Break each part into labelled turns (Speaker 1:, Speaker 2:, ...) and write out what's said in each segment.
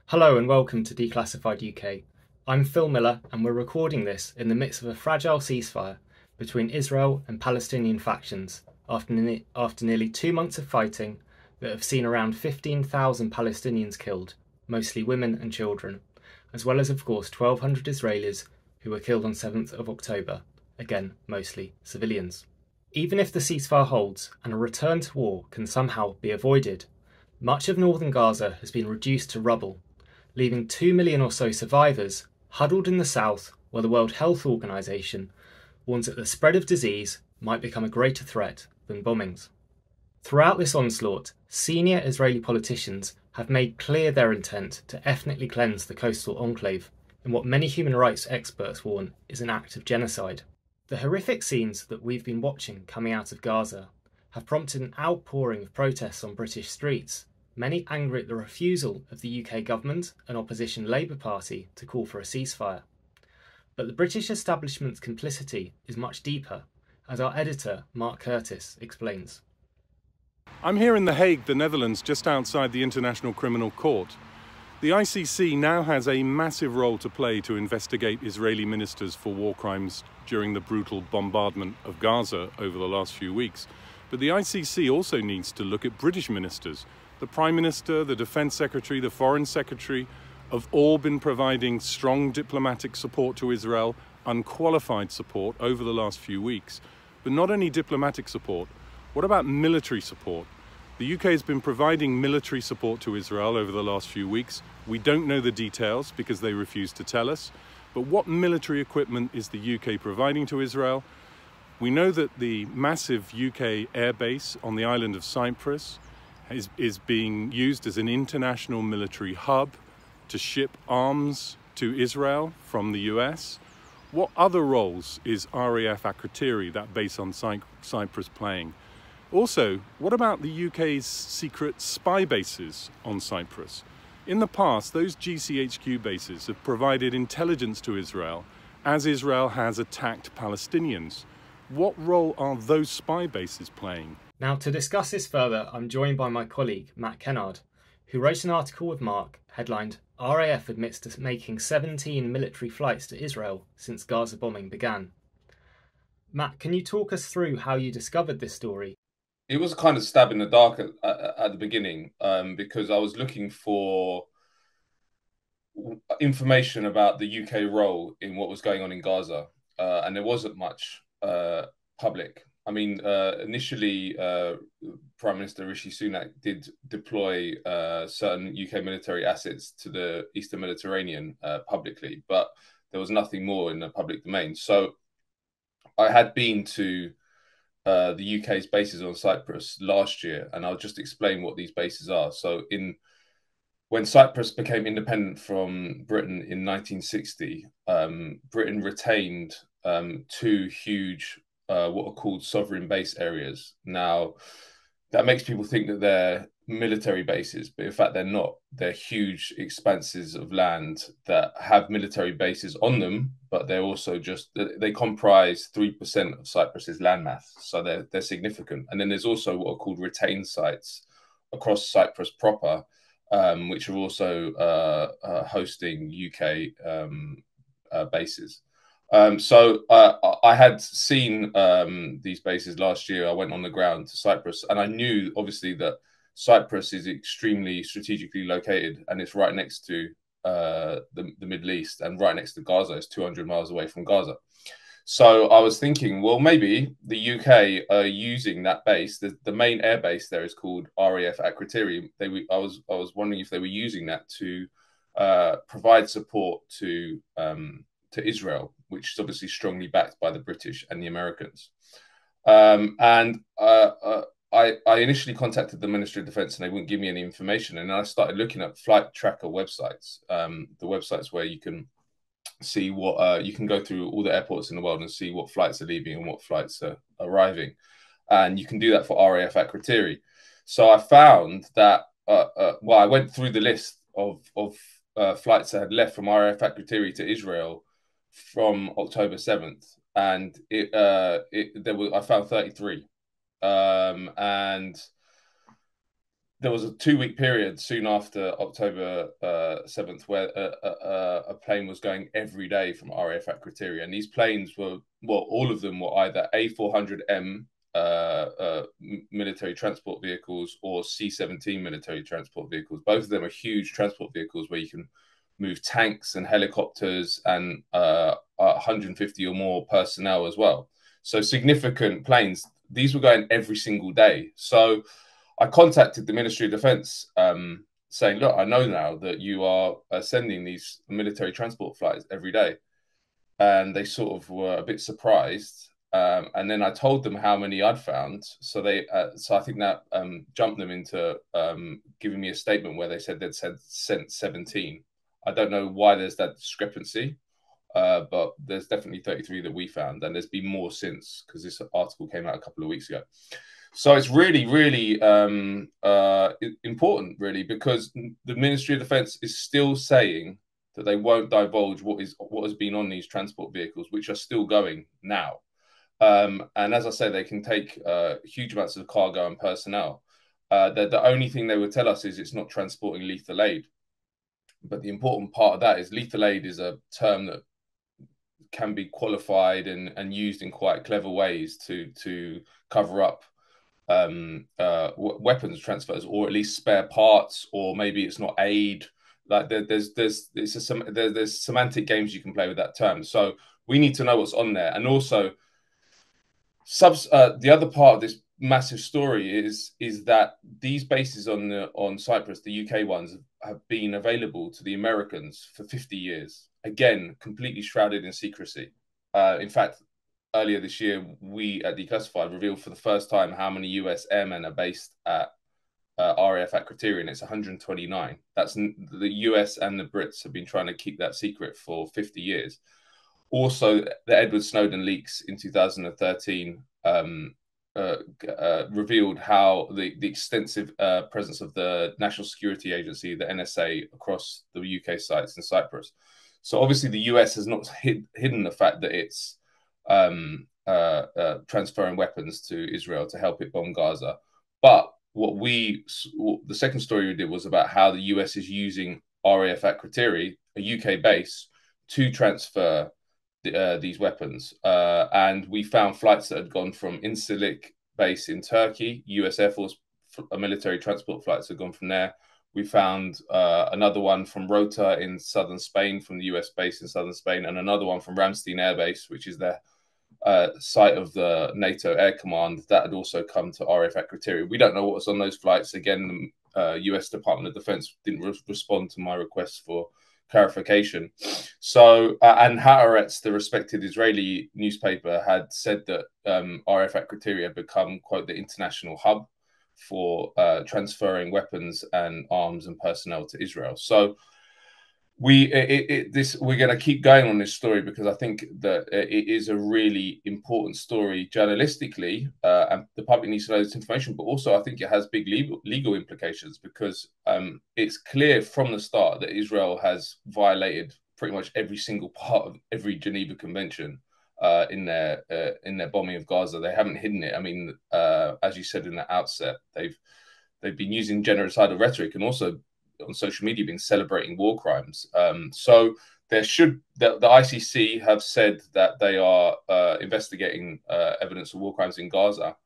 Speaker 1: Hello and welcome to Declassified UK. I'm Phil Miller and we're recording this in the midst of a fragile ceasefire between Israel and Palestinian factions after nearly 2 months of fighting that have seen around 15,000 Palestinians killed, mostly women and children, as well as of course 1,200 Israelis who were killed on 7th of October, again mostly civilians. Even if the ceasefire holds and a return to war can somehow be avoided, much of northern Gaza has been reduced to rubble, leaving 2 million or so survivors huddled in the south where the World Health Organization warns that the spread of disease might become a greater threat than bombings. Throughout this onslaught, senior Israeli politicians have made clear their intent to ethnically cleanse the coastal enclave in what many human rights experts warn is an act of genocide. The horrific scenes that we've been watching coming out of Gaza have prompted an outpouring of protests on British streets, many angry at the refusal of the UK government and opposition Labour Party to call for a ceasefire. But the British establishment's complicity is much deeper, as our editor Mark Curtis explains.
Speaker 2: I'm here in The Hague, the Netherlands, just outside the International Criminal Court. The ICC now has a massive role to play to investigate Israeli ministers for war crimes during the brutal bombardment of Gaza over the last few weeks. But the ICC also needs to look at British ministers. The Prime Minister, the Defence Secretary, the Foreign Secretary have all been providing strong diplomatic support to Israel, unqualified support over the last few weeks. But not only diplomatic support, what about military support? The UK has been providing military support to Israel over the last few weeks. We don't know the details because they refuse to tell us. But what military equipment is the UK providing to Israel? We know that the massive UK airbase on the island of Cyprus is being used as an international military hub to ship arms to Israel from the US. What other roles is RAF Akrotiri, that base on Cyprus, playing? Also, what about the UK's secret spy bases on Cyprus? In the past, those GCHQ bases have provided intelligence to Israel as Israel has attacked Palestinians. What role are those spy bases playing?
Speaker 1: Now, to discuss this further, I'm joined by my colleague, Matt Kennard, who wrote an article with Mark headlined RAF admits to making 17 military flights to Israel since Gaza bombing began. Matt, can you talk us through how you discovered this story?
Speaker 3: It was kind of stab in the dark at the beginning because I was looking for information about the UK role in what was going on in Gaza, and there wasn't much public. I mean, initially, Prime Minister Rishi Sunak did deploy certain UK military assets to the Eastern Mediterranean publicly, but there was nothing more in the public domain. So I had been to the UK's bases on Cyprus last year, and I'll just explain what these bases are. So when Cyprus became independent from Britain in 1960, Britain retained two huge what are called sovereign base areas. Now, that makes people think that they're military bases, but in fact, they're not. They're huge expanses of land that have military bases on them, but they're also they comprise 3% of Cyprus's landmass, so they're significant. And then there's also what are called retained sites across Cyprus proper, which are also hosting UK bases. So I had seen these bases last year. I went on the ground to Cyprus, and I knew obviously that Cyprus is extremely strategically located, and it's right next to the Middle East and right next to Gaza. It's 200 miles away from Gaza. So I was thinking, well, maybe the UK are using that base. The main air base there is called RAF Akrotiri. I was wondering if they were using that to provide support to Israel, which is obviously strongly backed by the British and the Americans. I initially contacted the Ministry of Defence and they wouldn't give me any information. And then I started looking at flight tracker websites, the websites where you can see what you can go through all the airports in the world and see what flights are leaving and what flights are arriving. And you can do that for RAF Akrotiri. So I found that, well, I went through the list of flights that had left from RAF Akrotiri to Israel from October 7th, and I found 33, and there was a 2-week period soon after October 7th where a plane was going every day from RAF Akrotiri, and these planes were, well, all of them were either A400M military transport vehicles or C-17 military transport vehicles. Both of them are huge transport vehicles where you can move tanks and helicopters and 150 or more personnel as well. So significant planes. These were going every single day. So I contacted the Ministry of Defence saying, look, I know now that you are sending these military transport flights every day. And they sort of were a bit surprised. And then I told them how many I'd found. So I think that jumped them into giving me a statement where they said they'd sent 17. I don't know why there's that discrepancy, but there's definitely 33 that we found. And there's been more since, because this article came out a couple of weeks ago. So it's really, really important, really, because the Ministry of Defence is still saying that they won't divulge what has been on these transport vehicles, which are still going now. And as I say, they can take huge amounts of cargo and personnel. The only thing they would tell us is it's not transporting lethal aid. But the important part of that is lethal aid is a term that can be qualified and used in quite clever ways to cover up weapons transfers, or at least spare parts, or maybe it's not aid. Like there's semantic games you can play with that term. So we need to know what's on there. And also the other part of this massive story is that these bases on Cyprus, the UK ones, have been available to the Americans for 50 years. Again, completely shrouded in secrecy. In fact, earlier this year, we at Declassified revealed for the first time how many US airmen are based at RAF Akrotiri, and it's 129. That's the US and the Brits have been trying to keep that secret for 50 years. Also, the Edward Snowden leaks in 2013 revealed how the extensive presence of the National Security Agency, the NSA, across the UK sites in Cyprus. So obviously the US has not hidden the fact that it's transferring weapons to Israel to help it bomb Gaza. But the second story we did was about how the US is using RAF Akrotiri, a UK base, to transfer these weapons. And we found flights that had gone from Incirlik base in Turkey, US Air Force military transport flights had gone from there. We found another one from Rota in southern Spain, from the US base in southern Spain, and another one from Ramstein Air Base, which is the site of the NATO Air Command, that had also come to RAF Akrotiri. We don't know what was on those flights. Again, the US Department of Defense didn't respond to my request for clarification. So, and Haaretz, the respected Israeli newspaper, had said that RAF Akrotiri had become, quote, the international hub for transferring weapons and arms and personnel to Israel. So we're going to keep going on this story because I think that it is a really important story journalistically, and the public needs to know this information. But also, I think it has big legal implications because it's clear from the start that Israel has violated pretty much every single part of every Geneva Convention in their bombing of Gaza. They haven't hidden it. I mean, as you said in the outset, they've been using genocidal rhetoric and also on social media been celebrating war crimes. So the ICC have said that they are investigating evidence of war crimes in Gaza.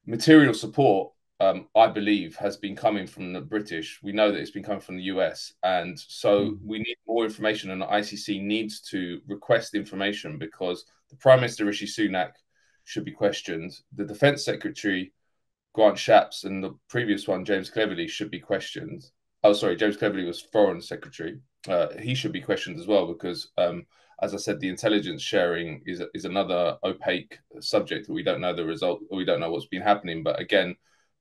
Speaker 3: Material support, I believe, has been coming from the British. We know that it's been coming from the US. And so we need more information, and the ICC needs to request information because the Prime Minister, Rishi Sunak, should be questioned. The Defence Secretary, Grant Shapps, and the previous one, James Cleverly, should be questioned. Oh, sorry, James Cleverly was Foreign Secretary. He should be questioned as well because, as I said, the intelligence sharing is another opaque subject that we don't know the result, or we don't know what's been happening. But again,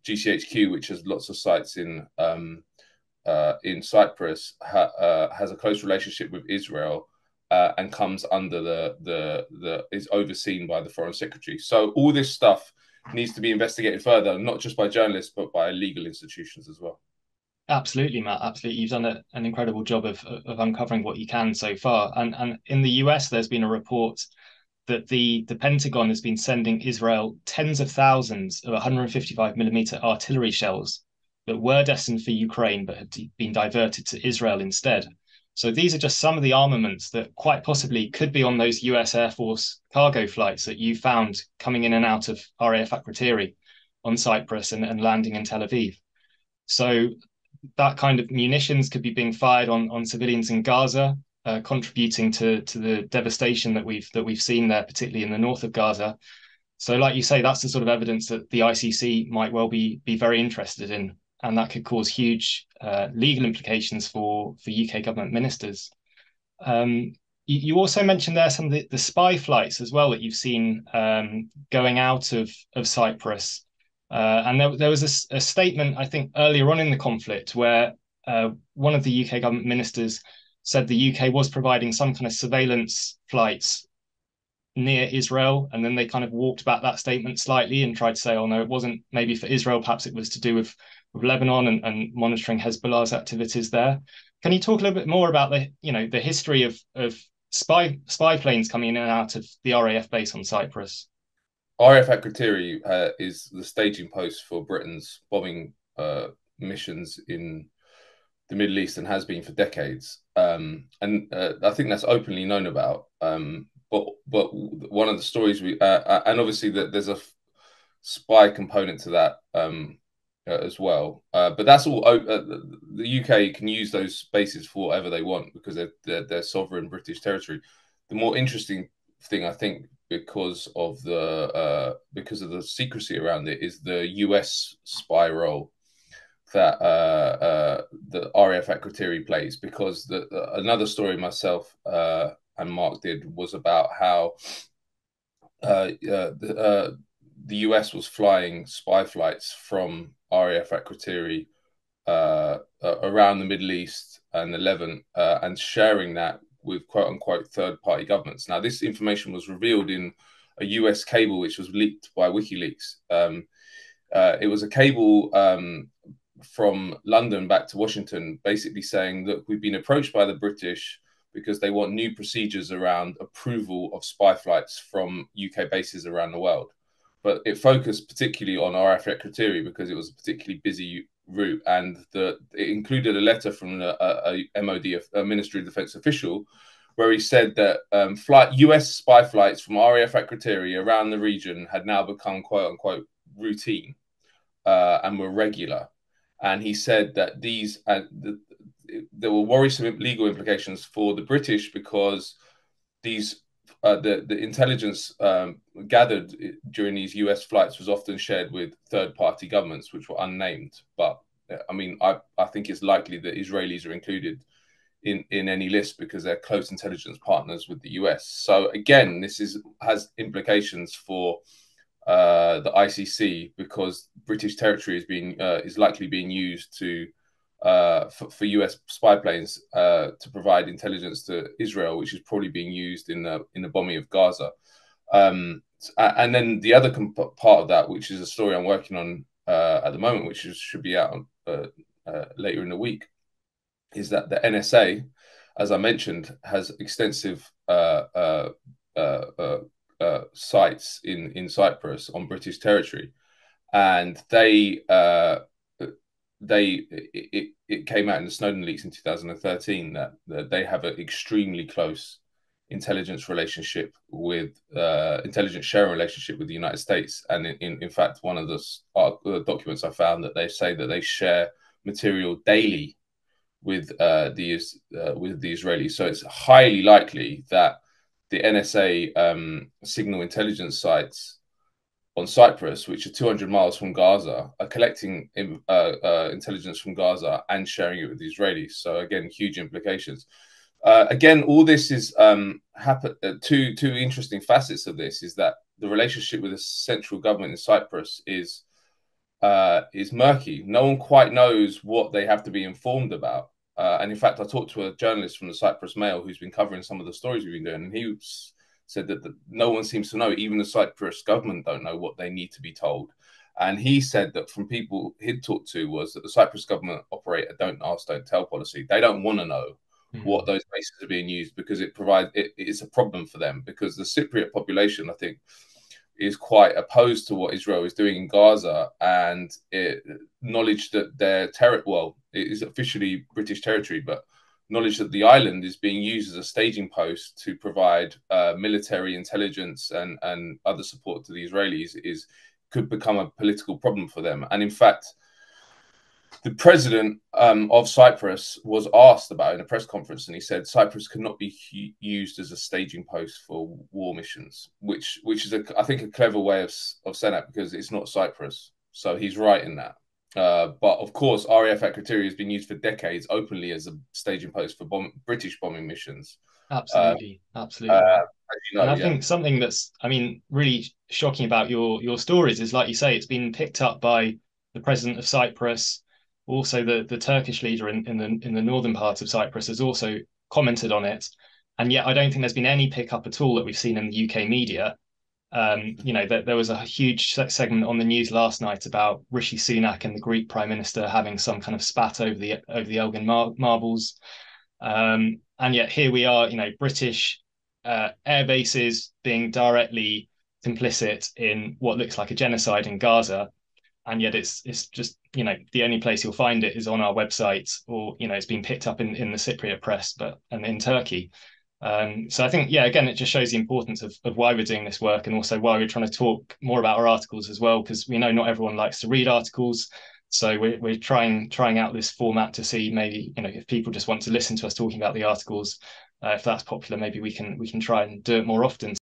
Speaker 3: GCHQ, which has lots of sites in Cyprus, has a close relationship with Israel and comes under is overseen by the Foreign Secretary. So all this stuff needs to be investigated further, not just by journalists but by legal institutions as well.
Speaker 1: Absolutely, Matt. Absolutely. You've done an incredible job of uncovering what you can so far. And in the US, there's been a report that the Pentagon has been sending Israel tens of thousands of 155 millimeter artillery shells that were destined for Ukraine but had been diverted to Israel instead. So these are just some of the armaments that quite possibly could be on those US Air Force cargo flights that you found coming in and out of RAF Akrotiri on Cyprus and landing in Tel Aviv. So that kind of munitions could be being fired on civilians in Gaza, contributing to the devastation that we've seen there, particularly in the north of Gaza. So, like you say, that's the sort of evidence that the ICC might well be very interested in, and that could cause huge legal implications for UK government ministers. You also mentioned there some of the spy flights as well that you've seen going out of Cyprus. And there was a statement, I think, earlier on in the conflict where one of the UK government ministers said the UK was providing some kind of surveillance flights near Israel, and then they kind of walked back that statement slightly and tried to say, oh no, it wasn't maybe for Israel, perhaps it was to do with Lebanon and monitoring Hezbollah's activities there. Can you talk a little bit more about the history of spy planes coming in and out of the RAF base on Cyprus?
Speaker 3: RAF Akrotiri is the staging post for Britain's bombing missions in the Middle East and has been for decades. And I think that's openly known about. But one of the stories and obviously that there's a spy component to that as well. But that's all. The UK can use those bases for whatever they want because they're sovereign British territory. The more interesting thing, I think, because of the secrecy around it, is the US spy role that the RAF Akrotiri plays. Because another story myself and Mark did was about how the US was flying spy flights from RAF Akrotiri around the Middle East and the Levant and sharing that with quote unquote third party governments. Now, this information was revealed in a US cable which was leaked by WikiLeaks. It was a cable from London back to Washington, basically saying that we've been approached by the British because they want new procedures around approval of spy flights from UK bases around the world. But it focused particularly on RAF Akrotiri because it was a particularly busy route, and it included a letter from a MOD, a Ministry of Defence official, where he said that US spy flights from RAF Akrotiri around the region had now become quote unquote routine and were regular. And he said that there were worrisome legal implications for the British because these the intelligence gathered during these US flights was often shared with third-party governments, which were unnamed. But I mean, I think it's likely that Israelis are included in any list because they're close intelligence partners with the US. So again, this has implications for the ICC because British territory is likely being used for US spy planes to provide intelligence to Israel, which is probably being used in the bombing of Gaza. And then the other part of that, which is a story I'm working on at the moment, which should be out later in the week, is that the NSA, as I mentioned, has extensive sites in Cyprus on British territory, and it came out in the Snowden leaks in 2013 that they have an extremely close intelligence relationship with intelligence sharing relationship with the United States. And in fact, one of the documents I found that they say that they share material daily with the Israelis. So it's highly likely that the NSA signal intelligence sites on Cyprus, which are 200 miles from Gaza, are collecting intelligence from Gaza and sharing it with the Israelis. So again, huge implications. Again, all this is two interesting facets of this is that the relationship with the central government in Cyprus is murky. No one quite knows what they have to be informed about. And in fact, I talked to a journalist from the Cyprus Mail who's been covering some of the stories we've been doing, and he said that no one seems to know. Even the Cyprus government don't know what they need to be told. And he said that from people he'd talked to was that the Cyprus government operate a don't ask, don't tell policy. They don't want to know what those bases are being used because it's a problem for them, because the Cypriot population, I think, is quite opposed to what Israel is doing in Gaza, and it knowledge that their well, it is officially British territory, but knowledge that the island is being used as a staging post to provide military intelligence and other support to the Israelis could become a political problem for them. And in fact, the president of Cyprus was asked about it in a press conference, and he said Cyprus cannot be used as a staging post for war missions, which is, I think, a clever way of saying that, because it's not Cyprus. So he's right in that. But of course, RAF Akrotiri has been used for decades openly as a staging post for British bombing missions.
Speaker 1: Absolutely. And I think something that's, I mean, really shocking about your stories is, like you say, it's been picked up by the president of Cyprus. Also, the Turkish leader in the northern part of Cyprus has also commented on it, and yet I don't think there's been any pickup at all that we've seen in the UK media. There was a huge segment on the news last night about Rishi Sunak and the Greek Prime Minister having some kind of spat over the Elgin marbles, and yet here we are, British air bases being directly complicit in what looks like a genocide in Gaza. And yet it's just, the only place you'll find it is on our website, or, it's been picked up in the Cypriot press, and in Turkey. So I think, again, it just shows the importance of why we're doing this work, and also why we're trying to talk more about our articles as well, because we know not everyone likes to read articles. So we're trying out this format to see maybe, if people just want to listen to us talking about the articles, if that's popular, maybe we can try and do it more often.